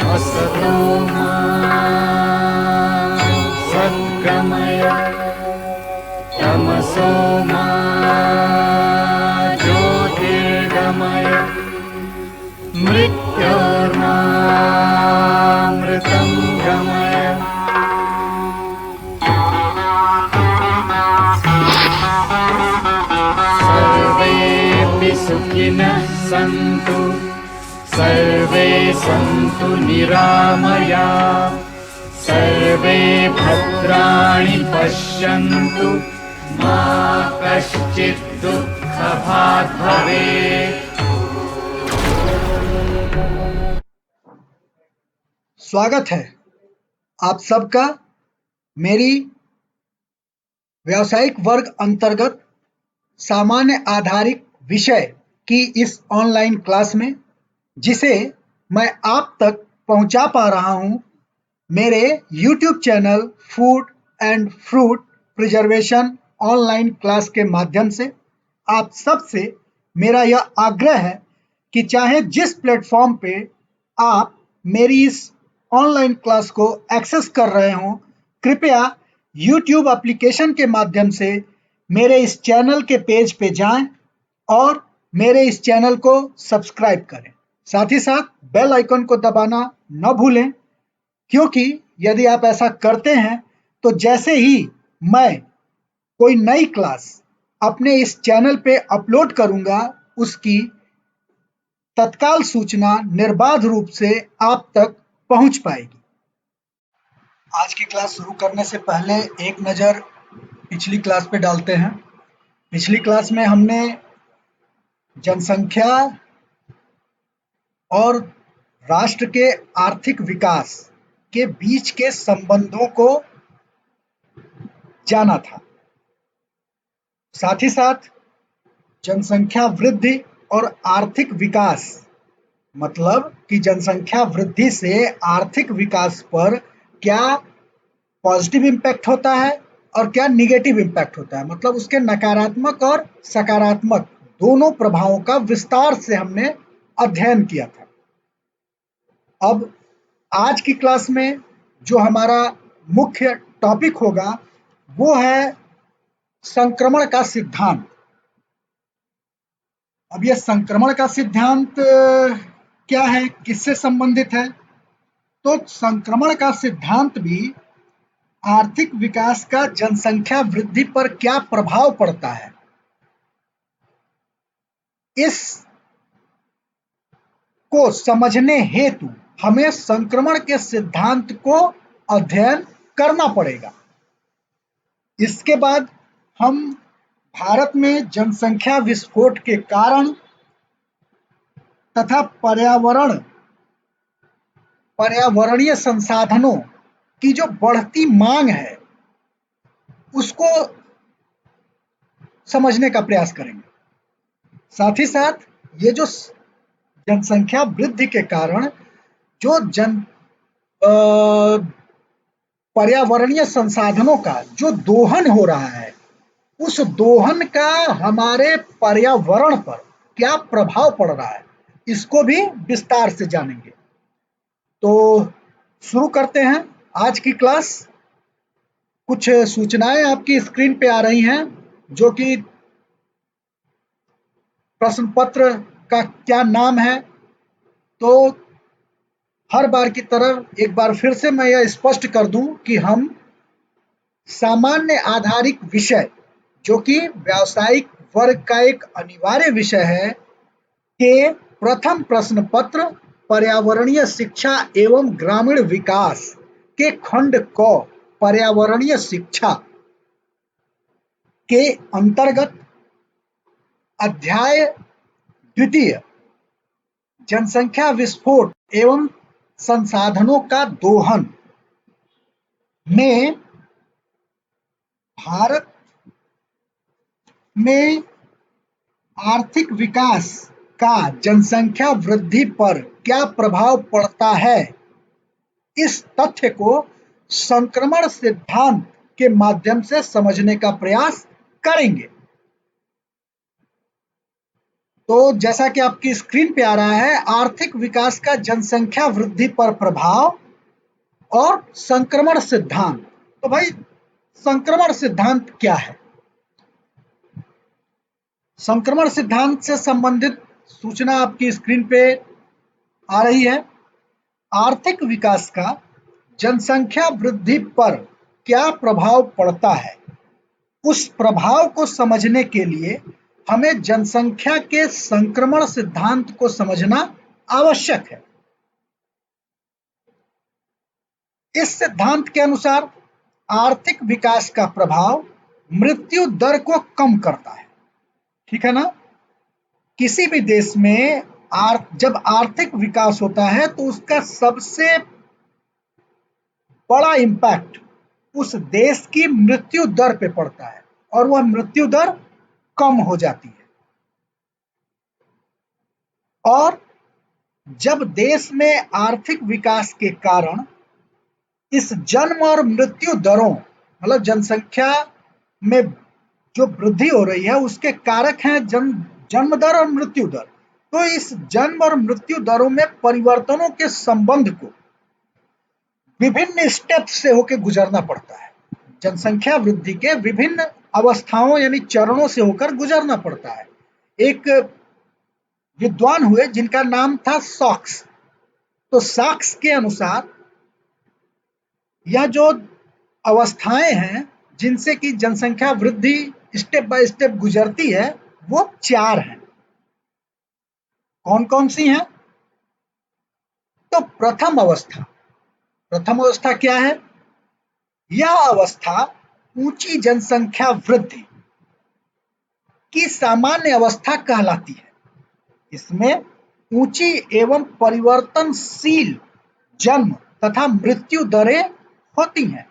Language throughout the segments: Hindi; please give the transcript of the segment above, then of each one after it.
असतो मा सद्गमय तमसो मा ज्योतिर्गमय मृत्योर्मामृतं गमय। सर्वेऽपि सुखिनः सन्तु सर्वे सन्तु निरामयाः सर्वे भद्राणि पश्यन्तु मा कश्चित् दुःखभाग् भवेत्। स्वागत है आप सबका मेरी व्यावसायिक वर्ग अंतर्गत सामान्य आधारित विषय की इस ऑनलाइन क्लास में, जिसे मैं आप तक पहुंचा पा रहा हूं मेरे YouTube channel food and fruit preservation online class के माध्यम से। आप सबसे मेरा यह आग्रह है कि चाहे जिस प्लेटफॉर्म पे आप मेरी इस ऑनलाइन क्लास को एक्सेस कर रहे हों, कृपया YouTube एप्लीकेशन के माध्यम से मेरे इस चैनल के पेज पे जाएं और मेरे इस चैनल को सब्सक्राइब करें। साथ ही साथ बेल आइकन को दबाना न भूलें, क्योंकि यदि आप ऐसा करते हैं तो जैसे ही मैं कोई नई क्लास अपने इस चैनल पे अपलोड करूंगा, उसकी तत्काल सूचना निर्बाध रूप से आप तक पहुंच पाएगी। आज की क्लास शुरू करने से पहले एक नज़र पिछली क्लास पे डालते हैं। पिछली क्लास में हमने जनसंख्या और राष्ट्र के आर्थिक विकास के बीच के संबंधों को जाना था। साथ ही साथ जनसंख्या वृद्धि और आर्थिक विकास, मतलब कि जनसंख्या वृद्धि से आर्थिक विकास पर क्या पॉजिटिव इम्पैक्ट होता है और क्या निगेटिव इम्पैक्ट होता है, मतलब उसके नकारात्मक और सकारात्मक दोनों प्रभावों का विस्तार से हमने अध्ययन किया था। अब आज की क्लास में जो हमारा मुख्य टॉपिक होगा वो है संक्रमण का सिद्धांत। अब यह संक्रमण का सिद्धांत क्या है, किससे संबंधित है? तो संक्रमण का सिद्धांत भी आर्थिक विकास का जनसंख्या वृद्धि पर क्या प्रभाव पड़ता है, इस को समझने हेतु हमें संक्रमण के सिद्धांत को अध्ययन करना पड़ेगा। इसके बाद हम भारत में जनसंख्या विस्फोट के कारण तथा पर्यावरणीय संसाधनों की जो बढ़ती मांग है उसको समझने का प्रयास करेंगे। साथ ही साथ ये जो जनसंख्या वृद्धि के कारण जो पर्यावरणीय संसाधनों का जो दोहन हो रहा है, उस दोहन का हमारे पर्यावरण पर क्या प्रभाव पड़ रहा है, इसको भी विस्तार से जानेंगे। तो शुरू करते हैं आज की क्लास। कुछ सूचनाएं आपकी स्क्रीन पे आ रही हैं, जो कि प्रश्न पत्र का क्या नाम है। तो हर बार की तरह एक बार फिर से मैं यह स्पष्ट कर दूं कि हम सामान्य आधारित विषय, जो कि व्यावसायिक वर्ग का एक अनिवार्य विषय है, के प्रथम प्रश्न पत्र पर्यावरणीय शिक्षा एवं ग्रामीण विकास के खंड क पर्यावरणीय शिक्षा के अंतर्गत अध्याय द्वितीय जनसंख्या विस्फोट एवं संसाधनों का दोहन में भारत में आर्थिक विकास का जनसंख्या वृद्धि पर क्या प्रभाव पड़ता है, इस तथ्य को संक्रमण सिद्धांत के माध्यम से समझने का प्रयास करेंगे। तो जैसा कि आपकी स्क्रीन पे आ रहा है, आर्थिक विकास का जनसंख्या वृद्धि पर प्रभाव और संक्रमण सिद्धांत। तो भाई, संक्रमण सिद्धांत क्या है? संक्रमण सिद्धांत से संबंधित सूचना आपकी स्क्रीन पे आ रही है। आर्थिक विकास का जनसंख्या वृद्धि पर क्या प्रभाव पड़ता है, उस प्रभाव को समझने के लिए हमें जनसंख्या के संक्रमण सिद्धांत को समझना आवश्यक है। इस सिद्धांत के अनुसार आर्थिक विकास का प्रभाव मृत्यु दर को कम करता है। ठीक है ना? किसी भी देश में जब आर्थिक विकास होता है तो उसका सबसे बड़ा इम्पैक्ट उस देश की मृत्यु दर पे पड़ता है और वह मृत्यु दर कम हो जाती है। और जब देश में आर्थिक विकास के कारण इस जन्म और मृत्यु दरों, मतलब जनसंख्या में जो वृद्धि हो रही है उसके कारक हैं जन्म दर और मृत्यु दर। तो इस जन्म और मृत्यु दरों में परिवर्तनों के संबंध को विभिन्न स्टेप से होकर गुजरना पड़ता है। जनसंख्या वृद्धि के विभिन्न अवस्थाओं यानी चरणों से होकर गुजरना पड़ता है। एक विद्वान हुए जिनका नाम था सॉक्स। तो सॉक्स के अनुसार यह जो अवस्थाएं हैं जिनसे कि जनसंख्या वृद्धि स्टेप बाय स्टेप गुजरती है, वो 4 हैं। कौन कौन सी हैं? तो प्रथम अवस्था क्या है? यह अवस्था ऊंची जनसंख्या वृद्धि की सामान्य अवस्था कहलाती है। इसमें ऊंची एवं परिवर्तनशील जन्म तथा मृत्यु दरें होती हैं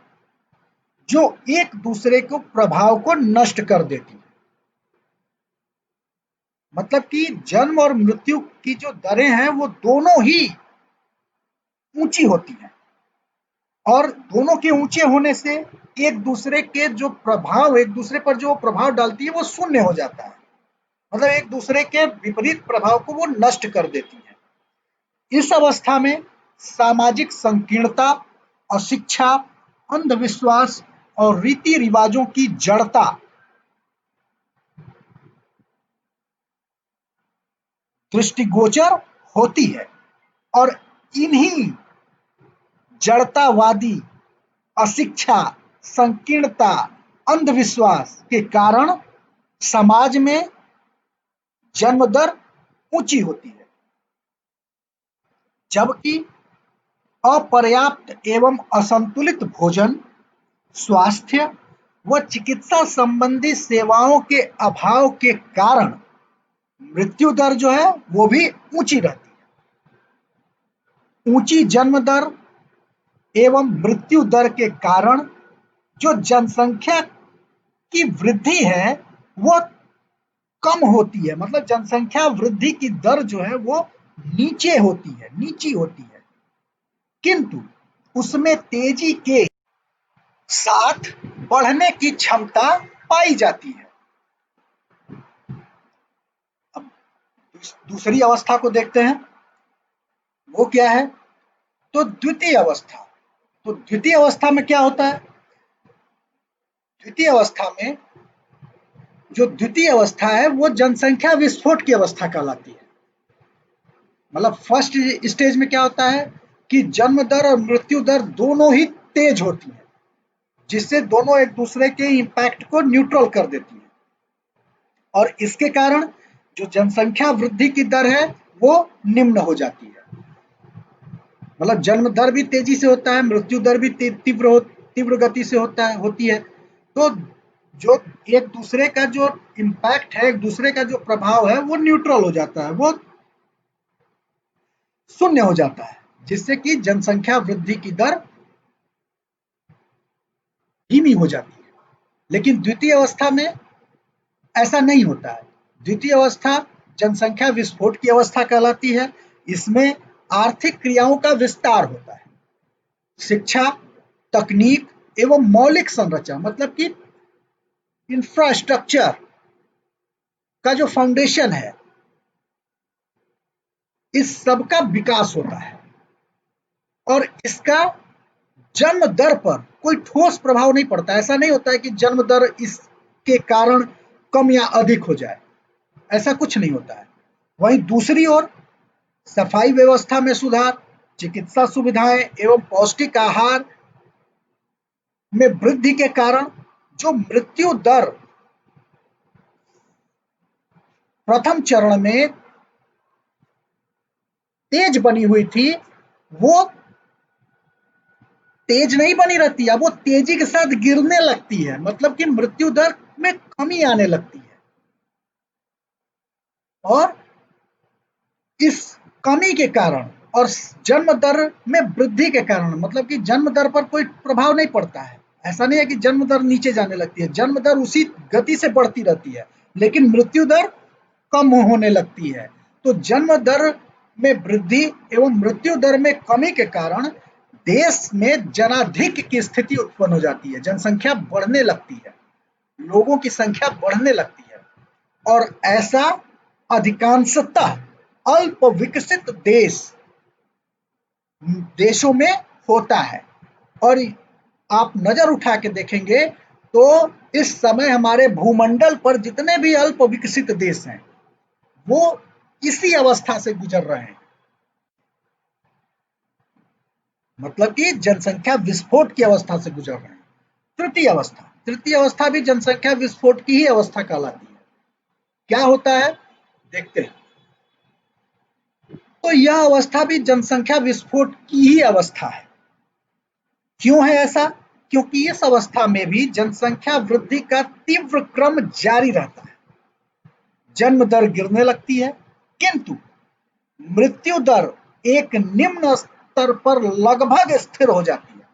जो एक दूसरे को प्रभाव को नष्ट कर देती है। मतलब कि जन्म और मृत्यु की जो दरें हैं वो दोनों ही ऊंची होती हैं और दोनों के ऊंचे होने से एक दूसरे के जो प्रभाव, एक दूसरे पर जो प्रभाव डालती है वो शून्य हो जाता है। मतलब एक दूसरे के विपरीत प्रभाव को वो नष्ट कर देती है। इस अवस्था में सामाजिक संकीर्णता, अशिक्षा, अंधविश्वास और रीति रिवाजों की जड़ता दृष्टिगोचर होती है और इन्हीं जड़तावादी, अशिक्षा, संकीर्णता, अंधविश्वास के कारण समाज में जन्म दर ऊंची होती है, जबकि अपर्याप्त एवं असंतुलित भोजन, स्वास्थ्य व चिकित्सा संबंधी सेवाओं के अभाव के कारण मृत्यु दर जो है वो भी ऊंची रहती है। ऊंची जन्म दर एवं मृत्यु दर के कारण जो जनसंख्या की वृद्धि है वो कम होती है। मतलब जनसंख्या वृद्धि की दर जो है वो नीची होती है, किंतु उसमें तेजी के साथ बढ़ने की क्षमता पाई जाती है। अब दूसरी अवस्था को देखते हैं, वो क्या है? तो द्वितीय अवस्था। तो द्वितीय अवस्था में क्या होता है? द्वितीय अवस्था में जो द्वितीय अवस्था है वो जनसंख्या विस्फोट की अवस्था कहलाती है। मतलब फर्स्ट स्टेज में क्या होता है कि जन्म दर और मृत्यु दर दोनों ही तेज होती है, जिससे दोनों एक दूसरे के इम्पैक्ट को न्यूट्रल कर देती है और इसके कारण जो जनसंख्या वृद्धि की दर है वो निम्न हो जाती है। मतलब जन्म दर भी तेजी से होता है, मृत्यु दर भी तीव्र गति से होती है। तो जो एक दूसरे का जो इम्पैक्ट है, एक दूसरे का जो प्रभाव है वो न्यूट्रल हो जाता है, वो शून्य हो जाता है, जिससे कि जनसंख्या वृद्धि की दर धीमी हो जाती है। लेकिन द्वितीय अवस्था में ऐसा नहीं होता है। द्वितीय अवस्था जनसंख्या विस्फोट की अवस्था कहलाती है। इसमें आर्थिक क्रियाओं का विस्तार होता है। शिक्षा, तकनीक एवं मौलिक संरचना, मतलब कि इंफ्रास्ट्रक्चर का जो फाउंडेशन है इस सब का विकास होता है और इसका जन्म दर पर कोई ठोस प्रभाव नहीं पड़ता। ऐसा नहीं होता है कि जन्म दर इसके कारण कम या अधिक हो जाए, ऐसा कुछ नहीं होता है। वहीं दूसरी ओर सफाई व्यवस्था में सुधार, चिकित्सा सुविधाएं एवं पौष्टिक आहार में वृद्धि के कारण जो मृत्यु दर प्रथम चरण में तेज बनी हुई थी, वो तेज नहीं बनी रहती है, वो तेजी के साथ गिरने लगती है। मतलब कि मृत्यु दर में कमी आने लगती है और इस कमी के कारण और जन्म दर में वृद्धि के कारण, मतलब कि जन्म दर पर कोई प्रभाव नहीं पड़ता है। ऐसा नहीं है कि जन्म दर नीचे जाने लगती है, जन्म दर उसी गति से बढ़ती रहती है, लेकिन मृत्यु दर कम होने लगती है। तो जन्म दर में वृद्धि एवं मृत्यु दर में कमी के कारण देश में जनाधिक्य की स्थिति उत्पन्न हो जाती है, जनसंख्या बढ़ने लगती है, लोगों की संख्या बढ़ने लगती है और ऐसा अधिकांशतः अल्प विकसित देशों में होता है। और आप नजर उठा के देखेंगे तो इस समय हमारे भूमंडल पर जितने भी अल्प विकसित देश हैं वो इसी अवस्था से गुजर रहे हैं। मतलब कि जनसंख्या विस्फोट की अवस्था से गुजर रहे हैं। तृतीय अवस्था भी जनसंख्या विस्फोट की ही अवस्था कहलाती है। क्या होता है देखते हैं। तो यह अवस्था भी जनसंख्या विस्फोट की ही अवस्था है। क्यों है ऐसा? क्योंकि इस अवस्था में भी जनसंख्या वृद्धि का तीव्र क्रम जारी रहता है, जन्म दर गिरने लगती है, किंतु मृत्यु दर एक निम्न स्तर पर लगभग स्थिर हो जाती है।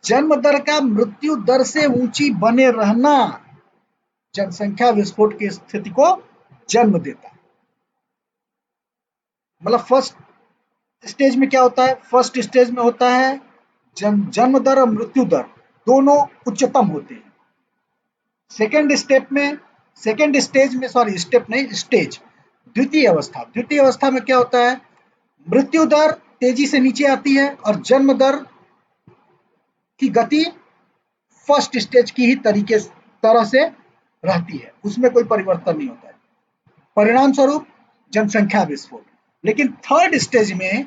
जन्म दर का मृत्यु दर से ऊंची बने रहना जनसंख्या विस्फोट की स्थिति को जन्म देता है। मतलब फर्स्ट स्टेज में क्या होता है? फर्स्ट स्टेज में होता है जन्म दर और मृत्यु दर दोनों उच्चतम होते हैं। सेकेंड स्टेज में, सॉरी स्टेप नहीं, स्टेज, द्वितीय अवस्था में क्या होता है? मृत्यु दर तेजी से नीचे आती है और जन्म दर की गति फर्स्ट स्टेज की ही तरह से रहती है, उसमें कोई परिवर्तन नहीं होता है। परिणाम स्वरूप जनसंख्या विस्फोट। लेकिन थर्ड स्टेज में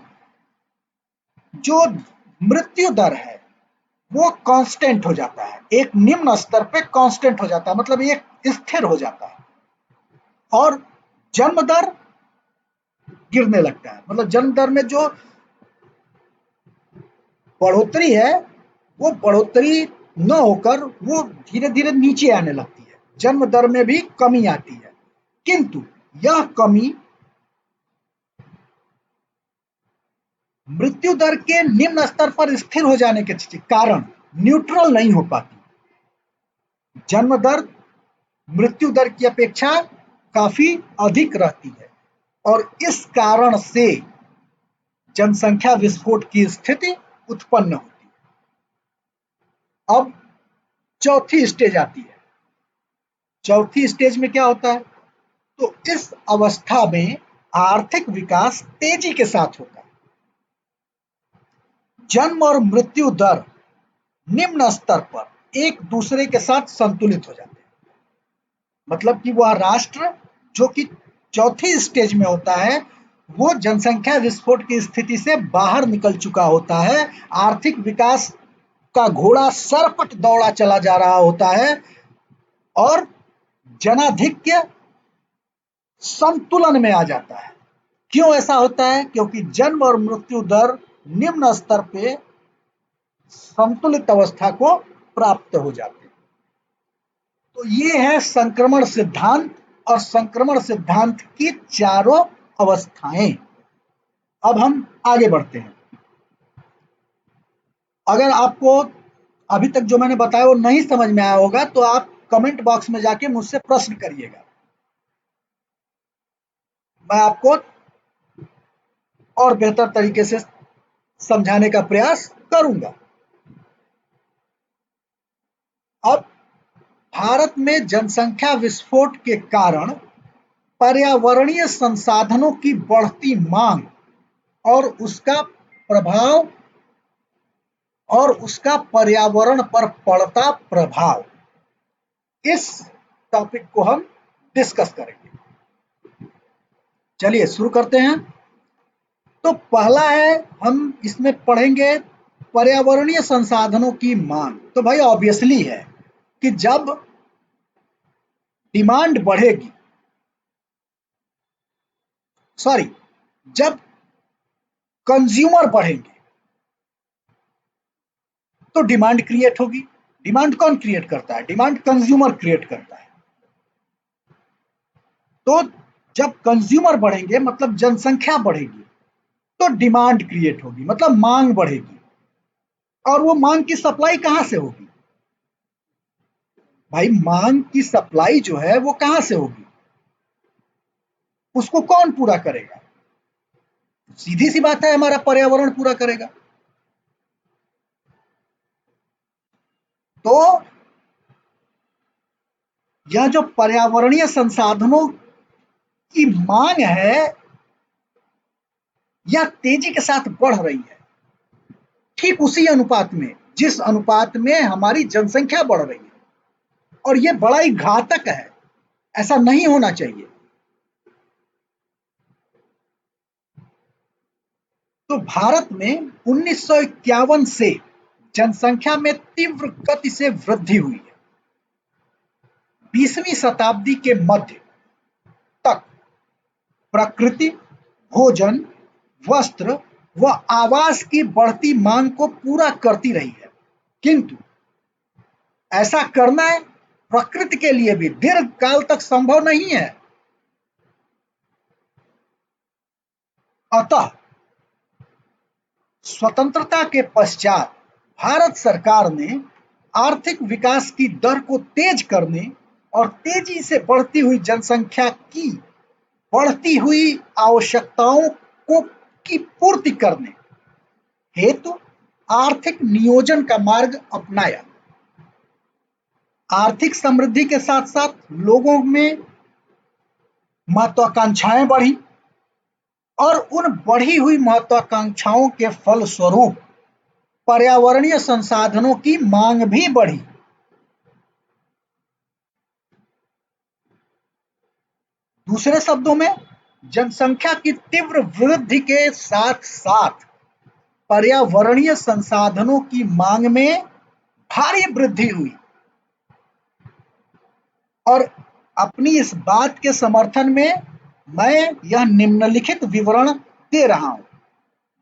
जो मृत्यु दर है वो कांस्टेंट हो जाता है, एक निम्न स्तर पे कांस्टेंट हो जाता है, मतलब एक स्थिर हो जाता है और जन्म दर गिरने लगता है। मतलब जन्म दर में जो बढ़ोतरी है वो बढ़ोतरी न होकर वो धीरे धीरे नीचे आने लगती है, जन्म दर में भी कमी आती है, किंतु यह कमी मृत्यु दर के निम्न स्तर पर स्थिर हो जाने के कारण न्यूट्रल नहीं हो पाती। जन्म दर मृत्यु दर की अपेक्षा काफी अधिक रहती है और इस कारण से जनसंख्या विस्फोट की स्थिति उत्पन्न होती है। अब चौथी स्टेज आती है। चौथी स्टेज में क्या होता है? तो इस अवस्था में आर्थिक विकास तेजी के साथ होता है, जन्म और मृत्यु दर निम्न स्तर पर एक दूसरे के साथ संतुलित हो जाते हैं। मतलब कि वह राष्ट्र जो कि चौथी स्टेज में होता है वो जनसंख्या विस्फोट की स्थिति से बाहर निकल चुका होता है, आर्थिक विकास का घोड़ा सरपट दौड़ा चला जा रहा होता है और जनाधिक्य संतुलन में आ जाता है। क्यों ऐसा होता है? क्योंकि जन्म और मृत्यु दर निम्न स्तर पे संतुलित अवस्था को प्राप्त हो जाते हैं। तो ये है संक्रमण सिद्धांत और संक्रमण सिद्धांत की चारों अवस्थाएं। अब हम आगे बढ़ते हैं। अगर आपको अभी तक जो मैंने बताया वो नहीं समझ में आया होगा तो आप कमेंट बॉक्स में जाके मुझसे प्रश्न करिएगा, मैं आपको और बेहतर तरीके से समझाने का प्रयास करूंगा। अब भारत में जनसंख्या विस्फोट के कारण पर्यावरणीय संसाधनों की बढ़ती मांग और उसका प्रभाव और उसका पर्यावरण पर पड़ता प्रभाव, इस टॉपिक को हम डिस्कस करेंगे। चलिए शुरू करते हैं। तो पहला है, हम इसमें पढ़ेंगे पर्यावरणीय संसाधनों की मांग। तो भाई ऑब्वियसली है कि जब डिमांड बढ़ेगी, सॉरी, जब कंज्यूमर बढ़ेंगे तो डिमांड क्रिएट होगी। डिमांड कौन क्रिएट करता है? डिमांड कंज्यूमर क्रिएट करता है। तो जब कंज्यूमर बढ़ेंगे मतलब जनसंख्या बढ़ेगी तो डिमांड क्रिएट होगी, मतलब मांग बढ़ेगी। और वो मांग की सप्लाई कहां से होगी? भाई मांग की सप्लाई जो है वो कहां से होगी? उसको कौन पूरा करेगा? सीधी सी बात है, हमारा पर्यावरण पूरा करेगा। तो यह जो पर्यावरणीय संसाधनों की मांग है यह तेजी के साथ बढ़ रही है, ठीक उसी अनुपात में जिस अनुपात में हमारी जनसंख्या बढ़ रही है। और ये बड़ा ही घातक है, ऐसा नहीं होना चाहिए। तो भारत में 1951 से जनसंख्या में तीव्र गति से वृद्धि हुई है। 20वीं शताब्दी के मध्य तक प्रकृति, भोजन, वस्त्र व आवास की बढ़ती मांग को पूरा करती रही है, किंतु ऐसा करना प्रकृति के लिए भी दीर्घ काल तक संभव नहीं है। अतः स्वतंत्रता के पश्चात भारत सरकार ने आर्थिक विकास की दर को तेज करने और तेजी से बढ़ती हुई जनसंख्या की बढ़ती हुई आवश्यकताओं को की पूर्ति करने हेतु आर्थिक नियोजन का मार्ग अपनाया। आर्थिक समृद्धि के साथ साथ लोगों में महत्वाकांक्षाएं बढ़ी और उन बढ़ी हुई महत्वाकांक्षाओं के फलस्वरूप पर्यावरणीय संसाधनों की मांग भी बढ़ी। दूसरे शब्दों में, जनसंख्या की तीव्र वृद्धि के साथ साथ पर्यावरणीय संसाधनों की मांग में भारी वृद्धि हुई। और अपनी इस बात के समर्थन में मैं यह निम्नलिखित विवरण दे रहा हूं।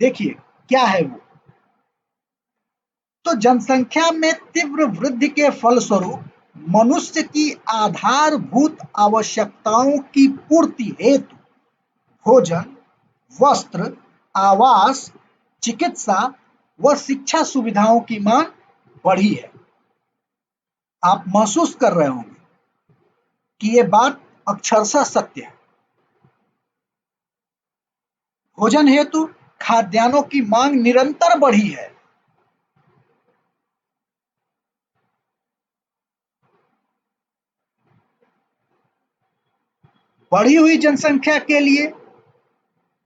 देखिए क्या है वो। तो जनसंख्या में तीव्र वृद्धि के फलस्वरूप मनुष्य की आधारभूत आवश्यकताओं की पूर्ति हेतु भोजन, वस्त्र, आवास, चिकित्सा व शिक्षा सुविधाओं की मांग बढ़ी है। आप महसूस कर रहे होंगे कि ये बात अक्षरशः सत्य है। भोजन हेतु खाद्यान्नों की मांग निरंतर बढ़ी है। बढ़ी हुई जनसंख्या के लिए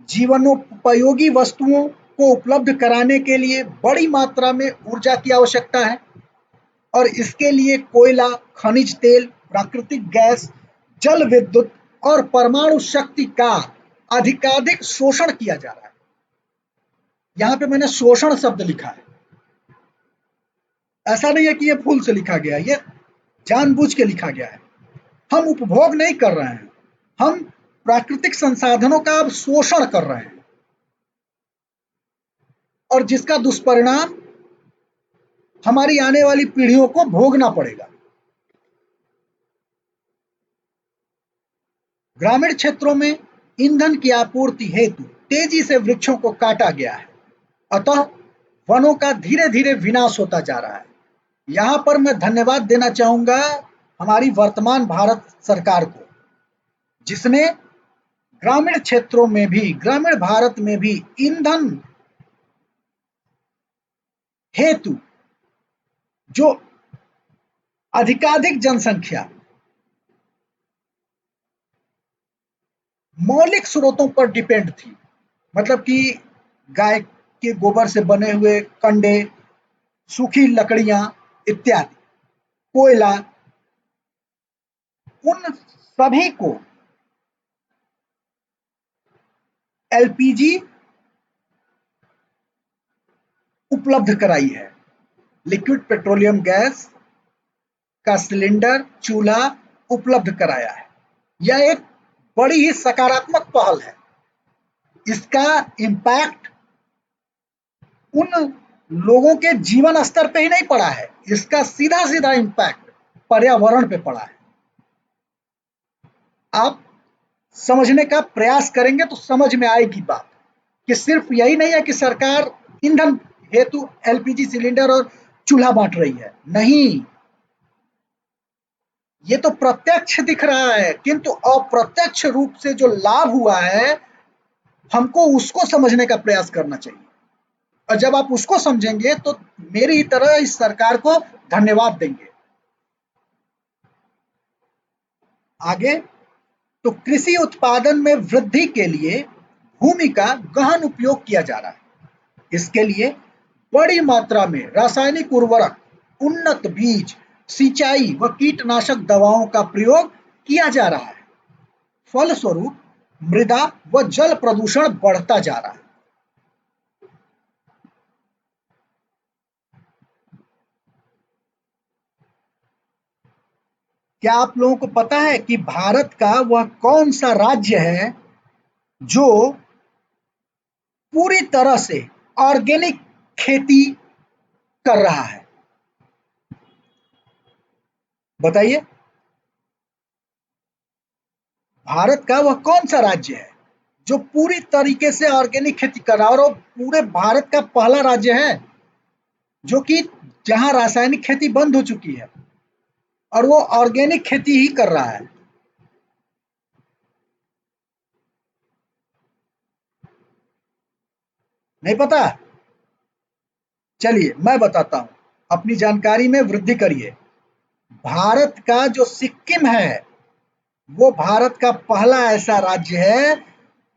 जीवनोपयोगी वस्तुओं को उपलब्ध कराने के लिए बड़ी मात्रा में ऊर्जा की आवश्यकता है और इसके लिए कोयला, खनिज तेल, प्राकृतिक गैस, जल विद्युत और परमाणु शक्ति का अधिकाधिक शोषण किया जा रहा है। यहाँ पे मैंने शोषण शब्द लिखा है, ऐसा नहीं है कि ये भूल से लिखा गया है, ये जानबूझ के लिखा गया है। हम उपभोग नहीं कर रहे हैं, हम प्राकृतिक संसाधनों का अब शोषण कर रहे हैं और जिसका दुष्परिणाम हमारी आने वाली पीढ़ियों को भोगना पड़ेगा। ग्रामीण क्षेत्रों में ईंधन की आपूर्ति हेतु तेजी से वृक्षों को काटा गया है, अतः वनों का धीरे धीरे विनाश होता जा रहा है। यहाँ पर मैं धन्यवाद देना चाहूंगा हमारी वर्तमान भारत सरकार को, जिसने ग्रामीण क्षेत्रों में भी, ग्रामीण भारत में भी ईंधन हेतु जो अधिकाधिक जनसंख्या मौलिक स्रोतों पर डिपेंड थी। मतलब कि गाय के गोबर से बने हुए कंडे, सूखी लकड़ियां इत्यादि, कोयला, उन सभी को एलपीजी उपलब्ध कराई है। लिक्विड पेट्रोलियम गैस का सिलेंडर, चूल्हा उपलब्ध कराया है। यह एक बड़ी ही सकारात्मक पहल है। इसका इम्पैक्ट उन लोगों के जीवन स्तर पे ही नहीं पड़ा है, इसका सीधा सीधा इम्पैक्ट पर्यावरण पे पड़ा है। आप समझने का प्रयास करेंगे तो समझ में आएगी बात कि सिर्फ यही नहीं है कि सरकार ईंधन हेतु एलपीजी सिलेंडर और चूल्हा बांट रही है, नहीं, ये तो प्रत्यक्ष दिख रहा है, किंतु अप्रत्यक्ष रूप से जो लाभ हुआ है हमको उसको समझने का प्रयास करना चाहिए। और जब आप उसको समझेंगे तो मेरी तरह इस सरकार को धन्यवाद देंगे। आगे, तो कृषि उत्पादन में वृद्धि के लिए भूमि का गहन उपयोग किया जा रहा है। इसके लिए बड़ी मात्रा में रासायनिक उर्वरक, उन्नत बीज, सिंचाई व कीटनाशक दवाओं का प्रयोग किया जा रहा है। फलस्वरूप मृदा व जल प्रदूषण बढ़ता जा रहा है। क्या आप लोगों को पता है कि भारत का वह कौन सा राज्य है जो पूरी तरह से ऑर्गेनिक खेती कर रहा है? बताइए, भारत का वह कौन सा राज्य है जो पूरी तरीके से ऑर्गेनिक खेती कर रहा है? और वो पूरे भारत का पहला राज्य है जो कि जहां रासायनिक खेती बंद हो चुकी है और वो ऑर्गेनिक खेती ही कर रहा है। नहीं पता? चलिए मैं बताता हूं, अपनी जानकारी में वृद्धि करिए। भारत का जो सिक्किम है वो भारत का पहला ऐसा राज्य है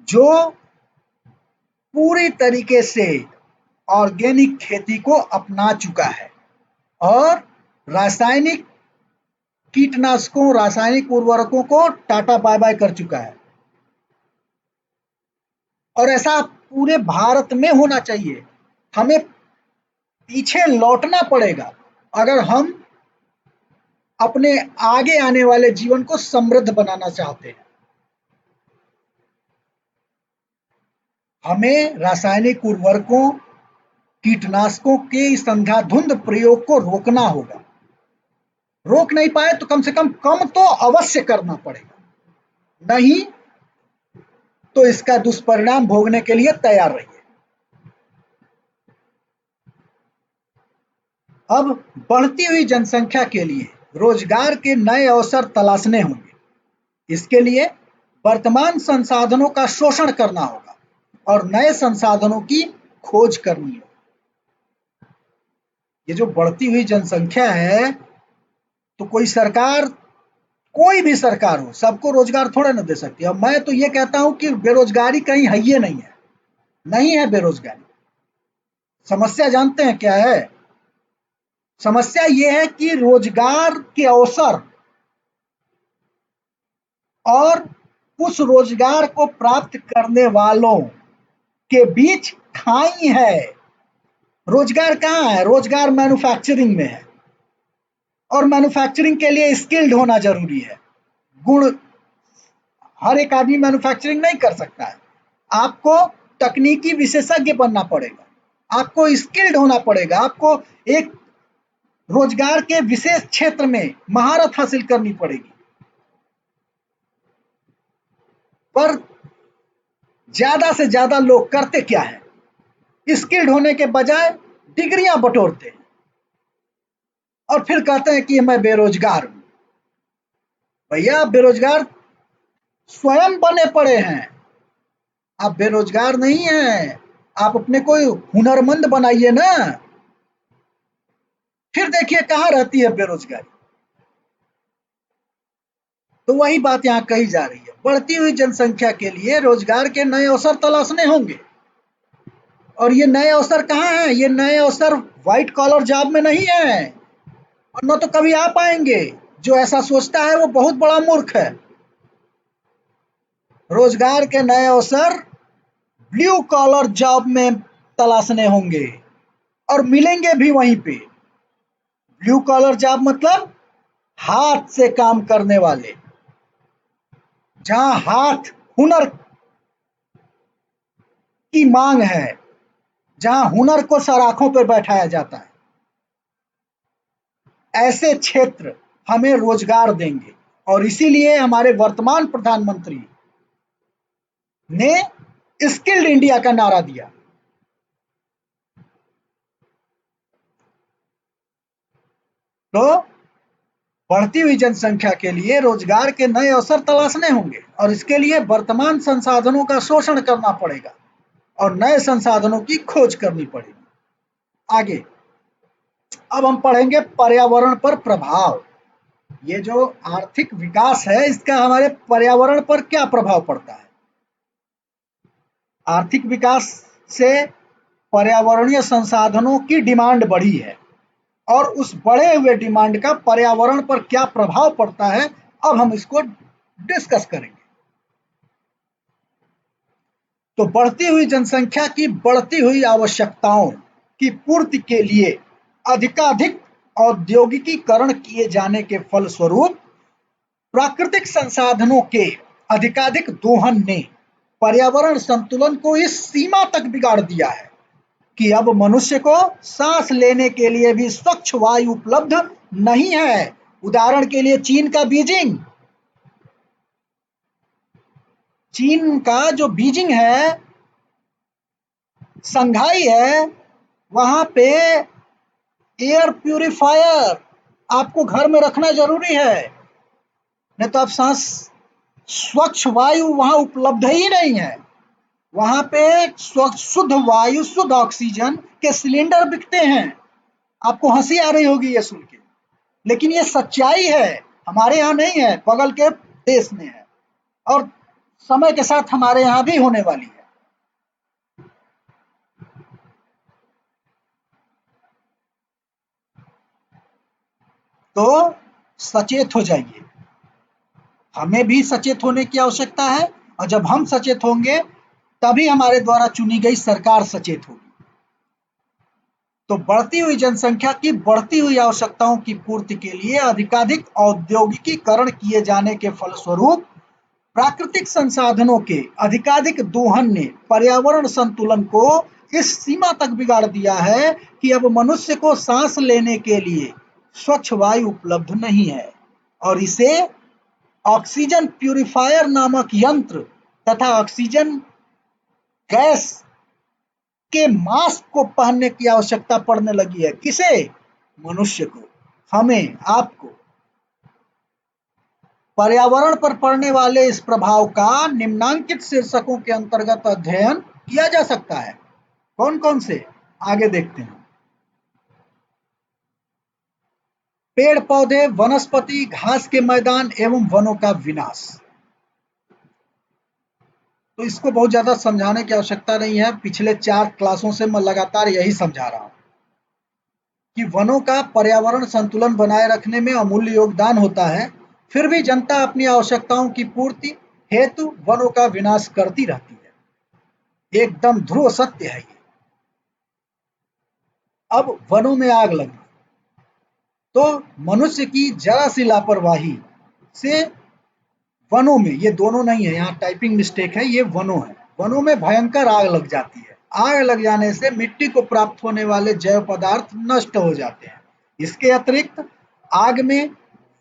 जो पूरी तरीके से ऑर्गेनिक खेती को अपना चुका है और रासायनिक कीटनाशकों, रासायनिक उर्वरकों को टाटा बाय बाय कर चुका है। और ऐसा पूरे भारत में होना चाहिए। हमें पीछे लौटना पड़ेगा अगर हम अपने आगे आने वाले जीवन को समृद्ध बनाना चाहते हैं। हमें रासायनिक उर्वरकों, कीटनाशकों के इस अंधाधुंध प्रयोग को रोकना होगा। रोक नहीं पाए तो कम से कम तो अवश्य करना पड़ेगा, नहीं तो इसका दुष्परिणाम भोगने के लिए तैयार रहिए। अब बढ़ती हुई जनसंख्या के लिए रोजगार के नए अवसर तलाशने होंगे। इसके लिए वर्तमान संसाधनों का शोषण करना होगा और नए संसाधनों की खोज करनी है। ये जो बढ़ती हुई जनसंख्या है, तो कोई सरकार, कोई भी सरकार हो, सबको रोजगार थोड़े ना दे सकती है। और मैं तो ये कहता हूं कि बेरोजगारी कहीं है ही नहीं है, नहीं है बेरोजगारी। समस्या जानते हैं क्या है? समस्या ये है कि रोजगार के अवसर और उस रोजगार को प्राप्त करने वालों के बीच खाई है। रोजगार कहाँ है? रोजगार मैन्युफैक्चरिंग में है और मैन्युफैक्चरिंग के लिए स्किल्ड होना जरूरी है। गुण, हर एक आदमी मैन्युफैक्चरिंग नहीं कर सकता है। आपको तकनीकी विशेषज्ञ बनना पड़ेगा, आपको स्किल्ड होना पड़ेगा, आपको एक रोजगार के विशेष क्षेत्र में महारत हासिल करनी पड़ेगी। पर ज्यादा से ज्यादा लोग करते क्या है? स्किल्ड होने के बजाय डिग्रियां बटोरते हैं और फिर कहते हैं कि मैं बेरोजगार हूं। भैया, आप बेरोजगार स्वयं बने पड़े हैं, आप बेरोजगार नहीं हैं। आप अपने कोई हुनरमंद बनाइए ना, फिर देखिए कहां रहती है बेरोजगारी। तो वही बात यहाँ कही जा रही है, बढ़ती हुई जनसंख्या के लिए रोजगार के नए अवसर तलाशने होंगे। और ये नए अवसर कहाँ हैं? ये नए अवसर व्हाइट कॉलर जॉब में नहीं है, और न तो कभी आ पाएंगे। जो ऐसा सोचता है वो बहुत बड़ा मूर्ख है। रोजगार के नए अवसर ब्लू कॉलर जॉब में तलाशने होंगे, और मिलेंगे भी वहीं पे। ब्लू कॉलर जॉब मतलब हाथ से काम करने वाले, जहां हाथ हुनर की मांग है, जहां हुनर को सराखों पर बैठाया जाता है। ऐसे क्षेत्र हमें रोजगार देंगे, और इसीलिए हमारे वर्तमान प्रधानमंत्री ने स्किल्ड इंडिया का नारा दिया। तो बढ़ती हुई जनसंख्या के लिए रोजगार के नए अवसर तलाशने होंगे, और इसके लिए वर्तमान संसाधनों का शोषण करना पड़ेगा और नए संसाधनों की खोज करनी पड़ेगी। आगे अब हम पढ़ेंगे पर्यावरण पर प्रभाव। ये जो आर्थिक विकास है, इसका हमारे पर्यावरण पर क्या प्रभाव पड़ता है? आर्थिक विकास से पर्यावरणीय संसाधनों की डिमांड बढ़ी है, और उस बढ़े हुए डिमांड का पर्यावरण पर क्या प्रभाव पड़ता है, अब हम इसको डिस्कस करेंगे। तो बढ़ती हुई जनसंख्या की बढ़ती हुई आवश्यकताओं की पूर्ति के लिए अधिकाधिक औद्योगिकीकरण किए जाने के फलस्वरूप प्राकृतिक संसाधनों के अधिकाधिक दोहन ने पर्यावरण संतुलन को इस सीमा तक बिगाड़ दिया है कि अब मनुष्य को सांस लेने के लिए भी स्वच्छ वायु उपलब्ध नहीं है। उदाहरण के लिए चीन का जो बीजिंग है, संघाई है, वहां पे एयर प्यूरिफायर आपको घर में रखना जरूरी है, नहीं तो आप सांस स्वच्छ वायु वहां उपलब्ध ही नहीं है। वहां पे स्वच्छ शुद्ध वायु, शुद्ध ऑक्सीजन के सिलेंडर बिकते हैं। आपको हंसी आ रही होगी ये सुन के, लेकिन ये सच्चाई है। हमारे यहाँ नहीं है, बगल के देश में है, और समय के साथ हमारे यहाँ भी होने वाली है। तो सचेत हो जाइए, हमें भी सचेत होने की आवश्यकता है, और जब हम सचेत होंगे तभी हमारे द्वारा चुनी गई सरकार सचेत होगी। तो बढ़ती हुई जनसंख्या की बढ़ती हुई आवश्यकताओं की पूर्ति के लिए अधिकाधिक औद्योगिकीकरण किए जाने के फलस्वरूप प्राकृतिक संसाधनों के अधिकाधिक दोहन ने पर्यावरण संतुलन को इस सीमा तक बिगाड़ दिया है कि अब मनुष्य को सांस लेने के लिए स्वच्छ वायु उपलब्ध नहीं है, और इसे ऑक्सीजन प्यूरिफायर नामक यंत्र तथा ऑक्सीजन गैस के मास्क को पहनने की आवश्यकता पड़ने लगी है। किसे? मनुष्य को, हमें, आपको। पर्यावरण पर पड़ने वाले इस प्रभाव का निम्नांकित शीर्षकों के अंतर्गत अध्ययन किया जा सकता है। कौन कौन से? आगे देखते हैं। पेड़ पौधे, वनस्पति, घास के मैदान एवं वनों का विनाश। तो इसको बहुत ज्यादा समझाने की आवश्यकता नहीं है, पिछले 4 क्लासों से मैं लगातार यही समझा रहा हूं कि वनों का पर्यावरण संतुलन बनाए रखने में अमूल्य योगदान होता है, फिर भी जनता अपनी आवश्यकताओं की पूर्ति हेतु वनों का विनाश करती रहती है। एकदम ध्रुव सत्य है ये। अब वनों में आग लगना, तो मनुष्य की जरा सी लापरवाही से वनों में, ये दोनों नहीं है, यहाँ टाइपिंग मिस्टेक है, ये वनों है, वनों में भयंकर आग लग जाती है। आग लग जाने से मिट्टी को प्राप्त होने वाले जैव पदार्थ नष्ट हो जाते हैं। इसके अतिरिक्त आग में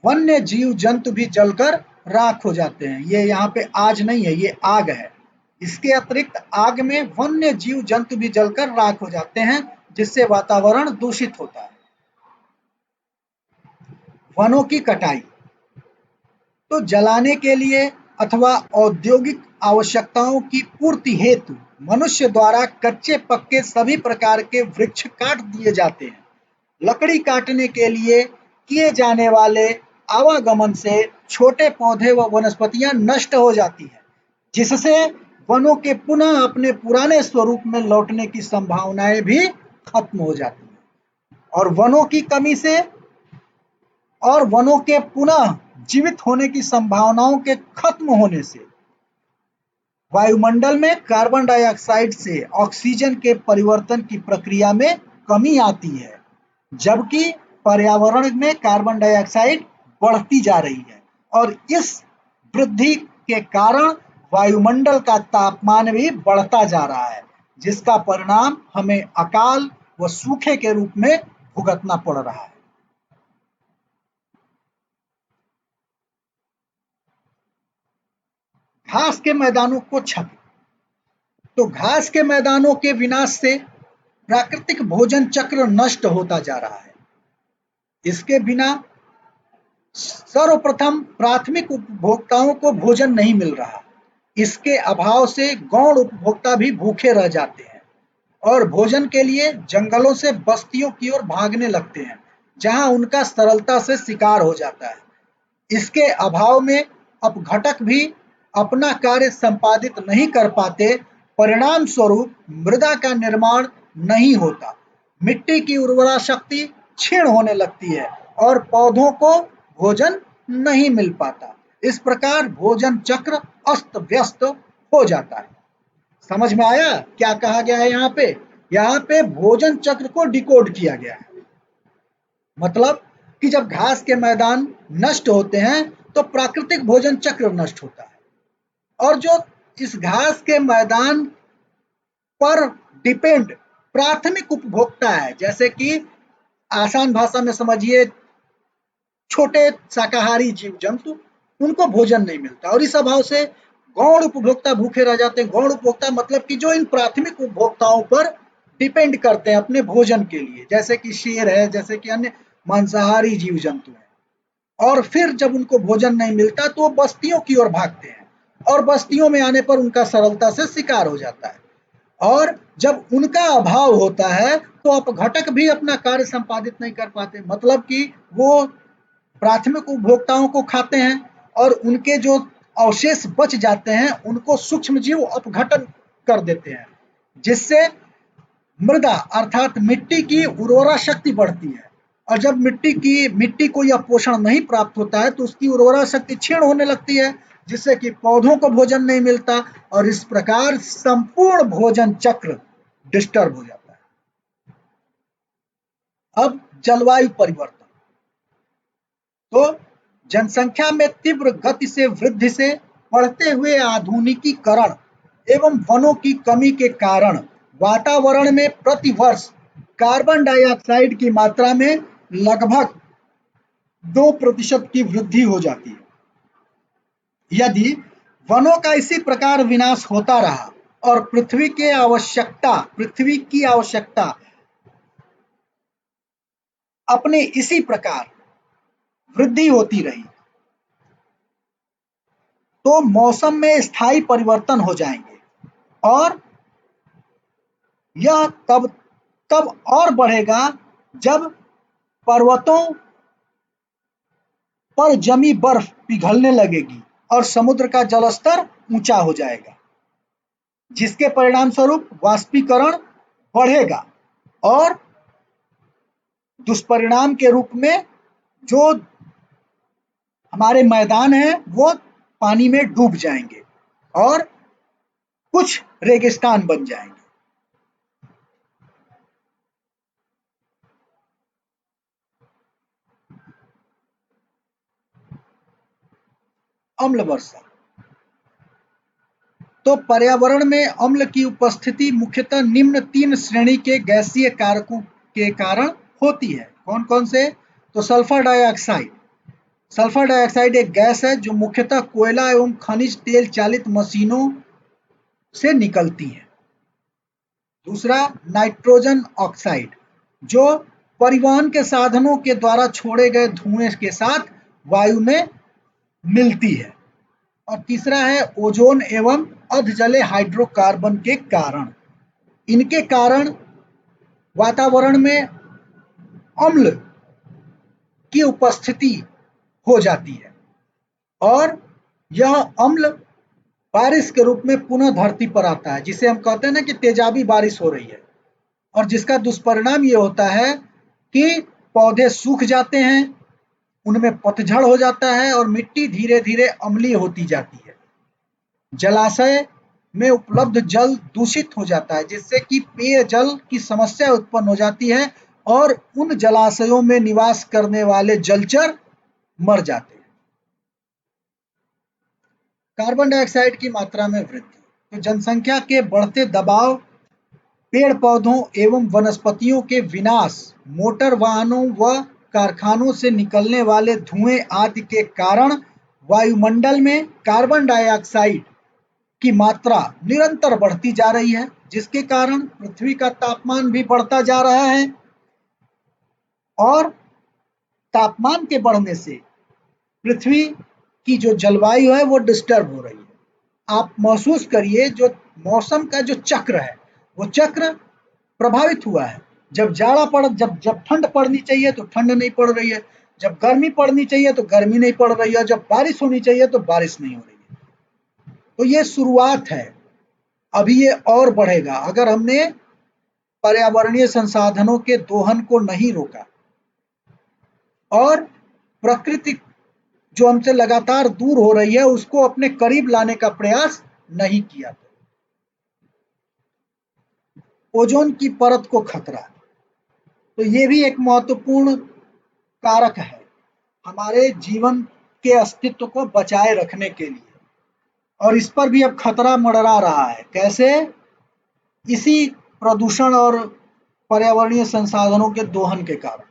वन्य जीव जंतु भी जलकर राख हो जाते हैं। ये यहाँ पे आज नहीं है, ये आग है। इसके अतिरिक्त आग में वन्य जीव जंतु भी जलकर राख हो जाते हैं, जिससे वातावरण दूषित होता है। वनों की कटाई, तो जलाने के लिए अथवा औद्योगिक आवश्यकताओं की पूर्ति हेतु मनुष्य द्वारा कच्चे पक्के सभी प्रकार के वृक्ष काट दिए जाते हैं। लकड़ी काटने के लिए किए जाने वाले आवागमन से छोटे पौधे व वनस्पतियां नष्ट हो जाती हैं, जिससे वनों के पुनः अपने पुराने स्वरूप में लौटने की संभावनाएं भी खत्म हो जाती हैं। और वनों की कमी से और वनों के पुनः जीवित होने की संभावनाओं के खत्म होने से वायुमंडल में कार्बन डाइऑक्साइड से ऑक्सीजन के परिवर्तन की प्रक्रिया में कमी आती है, जबकि पर्यावरण में कार्बन डाइऑक्साइड बढ़ती जा रही है। और इस वृद्धि के कारण वायुमंडल का तापमान भी बढ़ता जा रहा है, जिसका परिणाम हमें अकाल व सूखे के रूप में भुगतना पड़ रहा है। घास के मैदानों को क्षति। तो घास के मैदानों के विनाश से प्राकृतिक भोजन चक्र नष्ट होता जा रहा है। इसके बिना सर्वप्रथम प्राथमिक उपभोक्ताओं को भोजन नहीं मिल रहा। इसके अभाव से गौण उपभोक्ता भी भूखे रह जाते हैं और भोजन के लिए जंगलों से बस्तियों की ओर भागने लगते हैं, जहां उनका सरलता से शिकार हो जाता है। इसके अभाव में अपघटक भी अपना कार्य संपादित नहीं कर पाते, परिणाम स्वरूप मृदा का निर्माण नहीं होता, मिट्टी की उर्वरा शक्ति क्षीण होने लगती है और पौधों को भोजन नहीं मिल पाता। इस प्रकार भोजन चक्र अस्त व्यस्त हो जाता है। समझ में आया क्या कहा गया है यहाँ पे? यहाँ पे भोजन चक्र को डिकोड किया गया है। मतलब कि जब घास के मैदान नष्ट होते हैं तो प्राकृतिक भोजन चक्र नष्ट होता है। और जो इस घास के मैदान पर डिपेंड प्राथमिक उपभोक्ता है, जैसे कि आसान भाषा में समझिए छोटे शाकाहारी जीव जंतु, उनको भोजन नहीं मिलता और इस अभाव से गौण उपभोक्ता भूखे रह जाते हैं। गौण उपभोक्ता मतलब कि जो इन प्राथमिक उपभोक्ताओं पर डिपेंड करते हैं अपने भोजन के लिए, जैसे कि शेर है, जैसे कि अन्य मांसाहारी जीव जंतु हैं। और फिर जब उनको भोजन नहीं मिलता तो वो बस्तियों की ओर भागते हैं और बस्तियों में आने पर उनका सरलता से शिकार हो जाता है। और जब उनका अभाव होता है तो अपघटक भी अपना कार्य संपादित नहीं कर पाते, मतलब कि वो प्राथमिक उपभोक्ताओं को खाते हैं और उनके जो अवशेष बच जाते हैं उनको सूक्ष्म जीव अपघटन कर देते हैं, जिससे मृदा अर्थात मिट्टी की उर्वरा शक्ति बढ़ती है। और जब मिट्टी को यह पोषण नहीं प्राप्त होता है तो उसकी उर्वरा शक्ति क्षीण होने लगती है, जिससे कि पौधों को भोजन नहीं मिलता और इस प्रकार संपूर्ण भोजन चक्र डिस्टर्ब हो जाता है। अब जलवायु परिवर्तन। तो जनसंख्या में तीव्र गति से वृद्धि से बढ़ते हुए आधुनिकीकरण एवं वनों की कमी के कारण वातावरण में प्रतिवर्ष कार्बन डाइऑक्साइड की मात्रा में लगभग 2% की वृद्धि हो जाती है। यदि वनों का इसी प्रकार विनाश होता रहा और पृथ्वी की आवश्यकता अपने इसी प्रकार वृद्धि होती रही तो मौसम में स्थायी परिवर्तन हो जाएंगे और यह तब और बढ़ेगा जब पर्वतों पर जमी बर्फ पिघलने लगेगी और समुद्र का जलस्तर ऊंचा हो जाएगा, जिसके परिणाम स्वरूप वाष्पीकरण बढ़ेगा और दुष्परिणाम के रूप में जो हमारे मैदान हैं वो पानी में डूब जाएंगे और कुछ रेगिस्तान बन जाएंगे। अम्ल वर्षा। तो पर्यावरण में अम्ल की उपस्थिति मुख्यतः निम्न 3 श्रेणी के गैसीय कारकों के कारण होती है। कौन कौन से? तो सल्फर डाइऑक्साइड। सल्फर डाइऑक्साइड एक गैस है जो मुख्यतः कोयला एवं खनिज तेल चालित मशीनों से निकलती है। दूसरा नाइट्रोजन ऑक्साइड, जो परिवहन के साधनों के द्वारा छोड़े गए धुएं के साथ वायु में मिलती है। और तीसरा है ओजोन एवं अधजले हाइड्रोकार्बन के कारण। इनके कारण वातावरण में अम्ल की उपस्थिति हो जाती है और यह अम्ल बारिश के रूप में पुनः धरती पर आता है, जिसे हम कहते हैं ना कि तेजाबी बारिश हो रही है। और जिसका दुष्परिणाम ये होता है कि पौधे सूख जाते हैं, उनमें पतझड़ हो जाता है और मिट्टी धीरे धीरे अम्लीय होती जाती है। जलाशय में उपलब्ध जल दूषित हो जाता है, जिससे कि पेयजल की समस्या उत्पन्न हो जाती है और उन जलाशयों में निवास करने वाले जलचर मर जाते हैं। कार्बन डाइऑक्साइड की मात्रा में वृद्धि। तो जनसंख्या के बढ़ते दबाव, पेड़ पौधों एवं वनस्पतियों के विनाश, मोटर वाहनों व कारखानों से निकलने वाले धुएं आदि के कारण वायुमंडल में कार्बन डाइऑक्साइड की मात्रा निरंतर बढ़ती जा रही है, जिसके कारण पृथ्वी का तापमान भी बढ़ता जा रहा है और तापमान के बढ़ने से पृथ्वी की जो जलवायु है वो डिस्टर्ब हो रही है। आप महसूस करिए, जो मौसम का जो चक्र है वो चक्र प्रभावित हुआ है। जब ठंड पड़नी चाहिए तो ठंड नहीं पड़ रही है, जब गर्मी पड़नी चाहिए तो गर्मी नहीं पड़ रही है, जब बारिश होनी चाहिए तो बारिश नहीं हो रही है। तो ये शुरुआत है, अभी ये और बढ़ेगा अगर हमने पर्यावरणीय संसाधनों के दोहन को नहीं रोका और प्रकृति जो हमसे लगातार दूर हो रही है उसको अपने करीब लाने का प्रयास नहीं किया। ओजोन की परत को खतरा, तो ये भी एक महत्वपूर्ण कारक है हमारे जीवन के अस्तित्व को बचाए रखने के लिए, और इस पर भी अब खतरा मंडरा रहा है। कैसे? इसी प्रदूषण और पर्यावरणीय संसाधनों के दोहन के कारण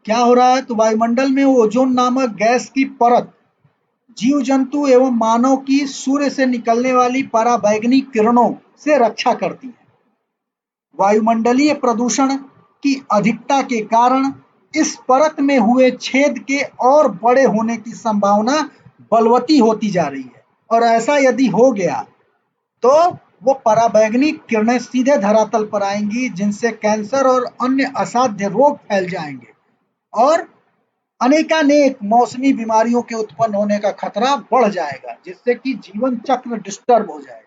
क्या हो रहा है, तो वायुमंडल में ओजोन नामक गैस की परत जीव जंतु एवं मानव की सूर्य से निकलने वाली पराबैंगनी किरणों से रक्षा करती है। वायुमंडलीय प्रदूषण की अधिकता के कारण इस परत में हुए छेद के और बड़े होने की संभावना बलवती होती जा रही है, और ऐसा यदि हो गया तो वो पराबैंगनी किरणें सीधे धरातल पर आएंगी, जिनसे कैंसर और अन्य असाध्य रोग फैल जाएंगे और अनेकानेक मौसमी बीमारियों के उत्पन्न होने का खतरा बढ़ जाएगा, जिससे कि जीवन चक्र डिस्टर्ब हो जाएगा।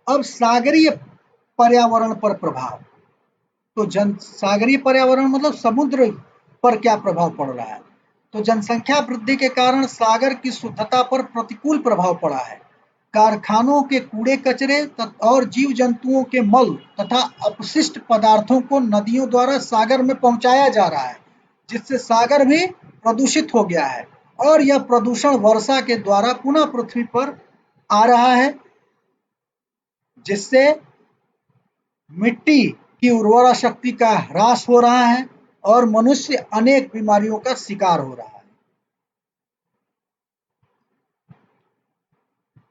अब सागरीय पर्यावरण पर प्रभाव। तो सागरीय पर्यावरण मतलब समुद्र पर क्या प्रभाव पड़ रहा है, तो जनसंख्या वृद्धि के कारण सागर की शुद्धता पर प्रतिकूल प्रभाव पड़ा है। कारखानों के कूड़े कचरे और जीव जंतुओं के मल तथा अपशिष्ट पदार्थों को नदियों द्वारा सागर में पहुंचाया जा रहा है, जिससे सागर भी प्रदूषित हो गया है और यह प्रदूषण वर्षा के द्वारा पुनः पृथ्वी पर आ रहा है, जिससे मिट्टी की उर्वरा शक्ति का ह्रास हो रहा है और मनुष्य अनेक बीमारियों का शिकार हो रहा है।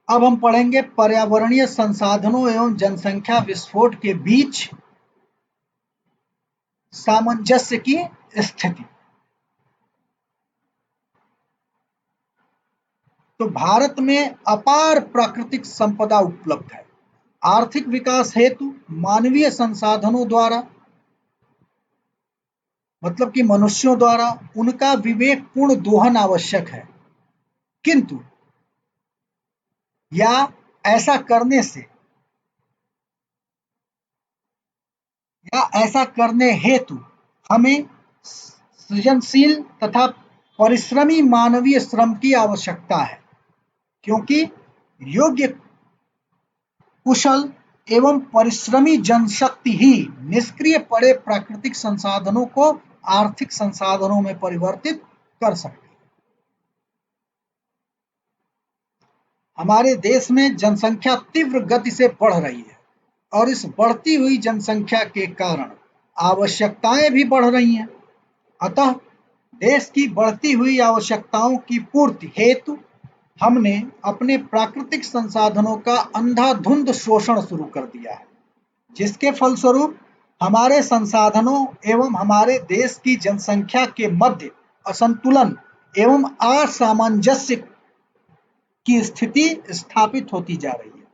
अब हम पढ़ेंगे पर्यावरणीय संसाधनों एवं जनसंख्या विस्फोट के बीच सामंजस्य की स्थिति। तो भारत में अपार प्राकृतिक संपदा उपलब्ध है। आर्थिक विकास हेतु मानवीय संसाधनों द्वारा, मतलब कि मनुष्यों द्वारा, उनका विवेकपूर्ण दोहन आवश्यक है, किंतु या ऐसा करने से या ऐसा करने हेतु हमें सृजनशील तथा परिश्रमी मानवीय श्रम की आवश्यकता है, क्योंकि योग्य, कुशल एवं परिश्रमी जनशक्ति ही निष्क्रिय पड़े प्राकृतिक संसाधनों को आर्थिक संसाधनों में परिवर्तित कर सकती है। हमारे देश में जनसंख्या तीव्र गति से बढ़ रही है और इस बढ़ती हुई जनसंख्या के कारण आवश्यकताएं भी बढ़ रही हैं। अतः देश की बढ़ती हुई आवश्यकताओं की पूर्ति हेतु हमने अपने प्राकृतिक संसाधनों का अंधाधुंध शोषण शुरू कर दिया है, जिसके फलस्वरूप हमारे संसाधनों एवं हमारे देश की जनसंख्या के मध्य असंतुलन एवं असामंजस्य की स्थिति स्थापित होती जा रही है।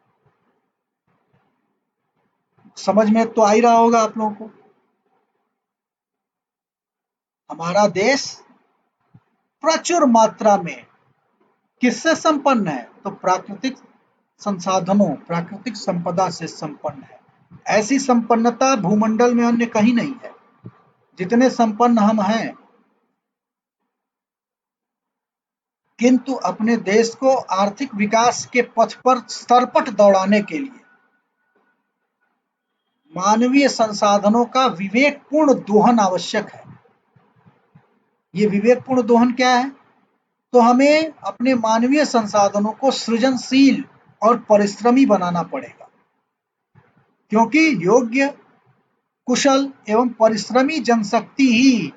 समझ में तो आ ही रहा होगा आप लोगों को। हमारा देश प्रचुर मात्रा में किससे संपन्न है? तो प्राकृतिक संसाधनों, प्राकृतिक संपदा से संपन्न है। ऐसी संपन्नता भूमंडल में अन्य कहीं नहीं है जितने संपन्न हम हैं। किंतु अपने देश को आर्थिक विकास के पथ पर सरपट दौड़ाने के लिए मानवीय संसाधनों का विवेकपूर्ण दोहन आवश्यक है। ये विवेकपूर्ण दोहन क्या है? तो हमें अपने मानवीय संसाधनों को सृजनशील और परिश्रमी बनाना पड़ेगा, क्योंकि योग्य, कुशल एवं परिश्रमी जनशक्ति ही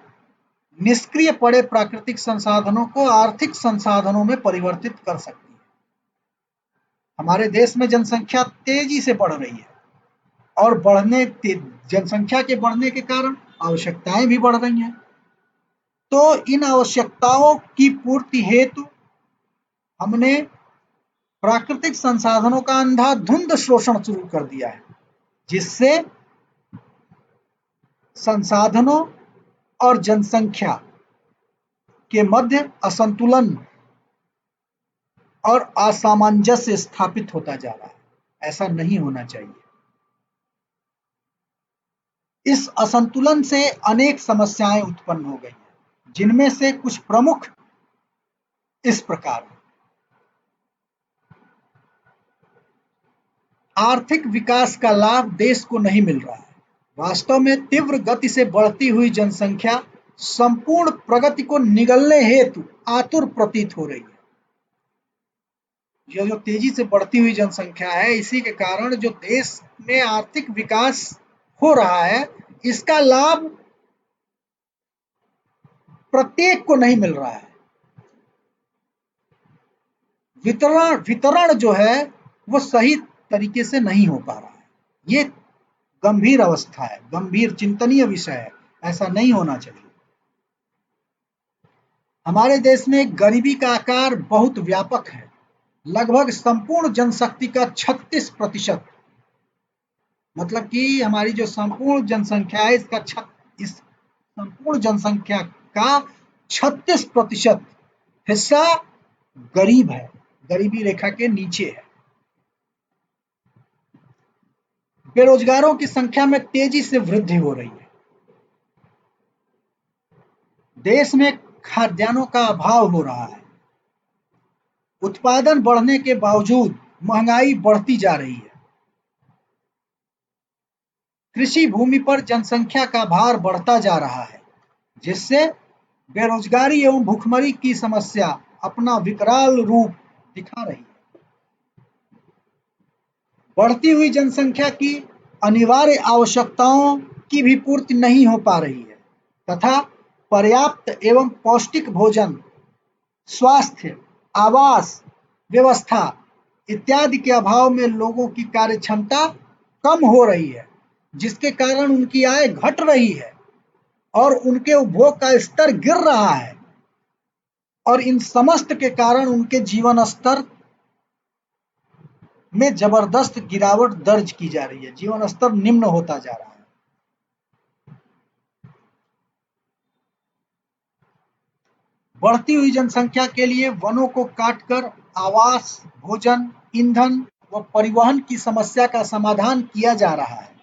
निष्क्रिय पड़े प्राकृतिक संसाधनों को आर्थिक संसाधनों में परिवर्तित कर सकती है। हमारे देश में जनसंख्या तेजी से बढ़ रही है और जनसंख्या के बढ़ने के कारण आवश्यकताएं भी बढ़ रही हैं। तो इन आवश्यकताओं की पूर्ति हेतु हमने प्राकृतिक संसाधनों का अंधाधुंध शोषण शुरू कर दिया है, जिससे संसाधनों और जनसंख्या के मध्य असंतुलन और असामंजस्य स्थापित होता जा रहा है। ऐसा नहीं होना चाहिए। इस असंतुलन से अनेक समस्याएं उत्पन्न हो गई हैं, जिनमें से कुछ प्रमुख इस प्रकार हैं। आर्थिक विकास का लाभ देश को नहीं मिल रहा है। वास्तव में तीव्र गति से बढ़ती हुई जनसंख्या संपूर्ण प्रगति को निगलने हेतु आतुर प्रतीत हो रही है। यह जो तेजी से बढ़ती हुई जनसंख्या है, इसी के कारण जो देश में आर्थिक विकास हो रहा है, इसका लाभ प्रत्येक को नहीं मिल रहा है। वितरण जो है वो सही तरीके से नहीं हो पा रहा है। ये गंभीर अवस्था है, गंभीर चिंतनीय विषय है। ऐसा नहीं होना चाहिए। हमारे देश में गरीबी का आकार बहुत व्यापक है। लगभग संपूर्ण जनशक्ति का 36%, मतलब कि हमारी जो संपूर्ण जनसंख्या है, इस संपूर्ण जनसंख्या का 36% हिस्सा गरीब है, गरीबी रेखा के नीचे है। बेरोजगारों की संख्या में तेजी से वृद्धि हो रही है। देश में खाद्यान्नों का अभाव हो रहा है। उत्पादन बढ़ने के बावजूद महंगाई बढ़ती जा रही है। कृषि भूमि पर जनसंख्या का भार बढ़ता जा रहा है, जिससे बेरोजगारी एवं भूखमरी की समस्या अपना विकराल रूप दिखा रही है। बढ़ती हुई जनसंख्या की अनिवार्य आवश्यकताओं की भी पूर्ति नहीं हो पा रही है तथा पर्याप्त एवं पौष्टिक भोजन, स्वास्थ्य, आवास व्यवस्था इत्यादि के अभाव में लोगों की कार्य क्षमता कम हो रही है, जिसके कारण उनकी आय घट रही है और उनके उपभोग का स्तर गिर रहा है। और इन समस्त के कारण उनके जीवन स्तर में जबरदस्त गिरावट दर्ज की जा रही है। जीवन स्तर निम्न होता जा रहा है। बढ़ती हुई जनसंख्या के लिए वनों को काटकर आवास, भोजन, ईंधन व परिवहन की समस्या का समाधान किया जा रहा है,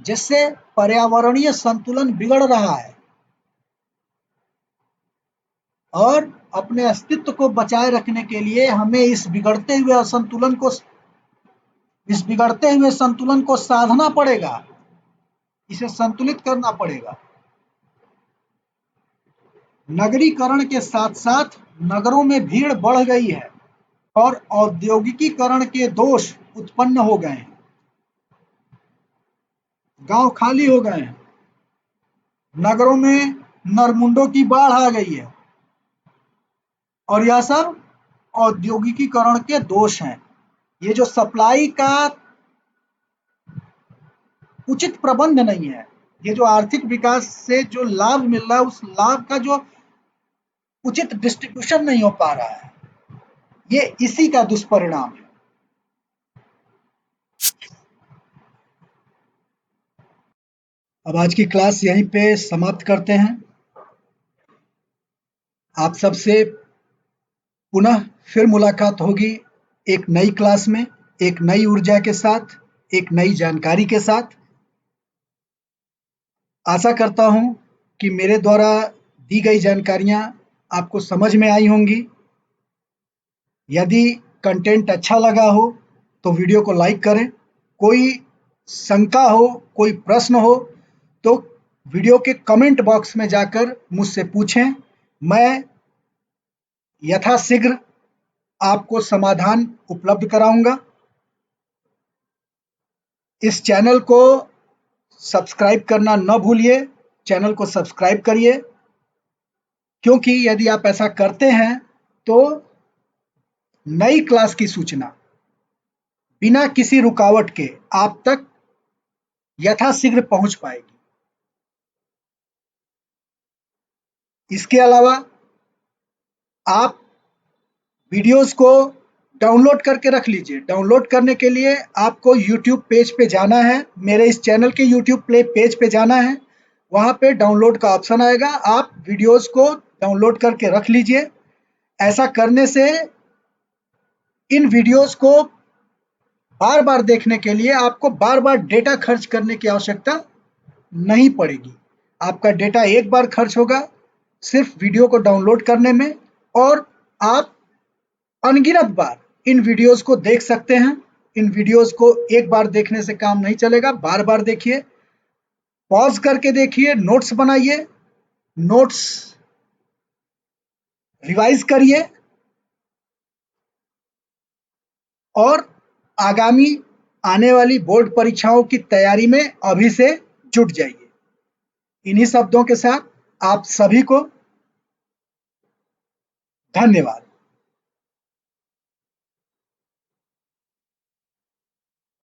जिससे पर्यावरणीय संतुलन बिगड़ रहा है। और अपने अस्तित्व को बचाए रखने के लिए हमें इस बिगड़ते हुए संतुलन को साधना पड़ेगा, इसे संतुलित करना पड़ेगा। नगरीकरण के साथ साथ नगरों में भीड़ बढ़ गई है और औद्योगिकीकरण के दोष उत्पन्न हो गए हैं। गांव खाली हो गए हैं। नगरों में नरमुंडों की बाढ़ आ गई है और यह सब औद्योगिकीकरण के दोष हैं। ये जो सप्लाई का उचित प्रबंध नहीं है, ये जो आर्थिक विकास से जो लाभ मिल रहा है, उस लाभ का जो उचित डिस्ट्रीब्यूशन नहीं हो पा रहा है, ये इसी का दुष्परिणाम है। अब आज की क्लास यहीं पे समाप्त करते हैं। आप सबसे पुनः फिर मुलाकात होगी एक नई क्लास में, एक नई ऊर्जा के साथ, एक नई जानकारी के साथ। आशा करता हूँ कि मेरे द्वारा दी गई जानकारियाँ आपको समझ में आई होंगी। यदि कंटेंट अच्छा लगा हो तो वीडियो को लाइक करें। कोई शंका हो, कोई प्रश्न हो तो वीडियो के कमेंट बॉक्स में जाकर मुझसे पूछें। मैं यथाशीघ्र आपको समाधान उपलब्ध कराऊंगा। इस चैनल को सब्सक्राइब करना न भूलिए। चैनल को सब्सक्राइब करिए, क्योंकि यदि आप ऐसा करते हैं तो नई क्लास की सूचना बिना किसी रुकावट के आप तक यथाशीघ्र पहुंच पाएगी। इसके अलावा आप वीडियोस को डाउनलोड करके रख लीजिए। डाउनलोड करने के लिए आपको यूट्यूब पेज पे जाना है, मेरे इस चैनल के यूट्यूब पेज पे जाना है। वहाँ पे डाउनलोड का ऑप्शन आएगा, आप वीडियोस को डाउनलोड करके रख लीजिए। ऐसा करने से इन वीडियोस को बार बार देखने के लिए आपको बार बार डेटा खर्च करने की आवश्यकता नहीं पड़ेगी। आपका डेटा एक बार खर्च होगा सिर्फ वीडियो को डाउनलोड करने में, और आप अनगिनत बार इन वीडियोस को देख सकते हैं। इन वीडियोस को एक बार देखने से काम नहीं चलेगा, बार बार देखिए, पॉज करके देखिए, नोट्स बनाइए, नोट्स रिवाइज करिए और आगामी आने वाली बोर्ड परीक्षाओं की तैयारी में अभी से जुट जाइए। इन्हीं शब्दों के साथ आप सभी को धन्यवाद।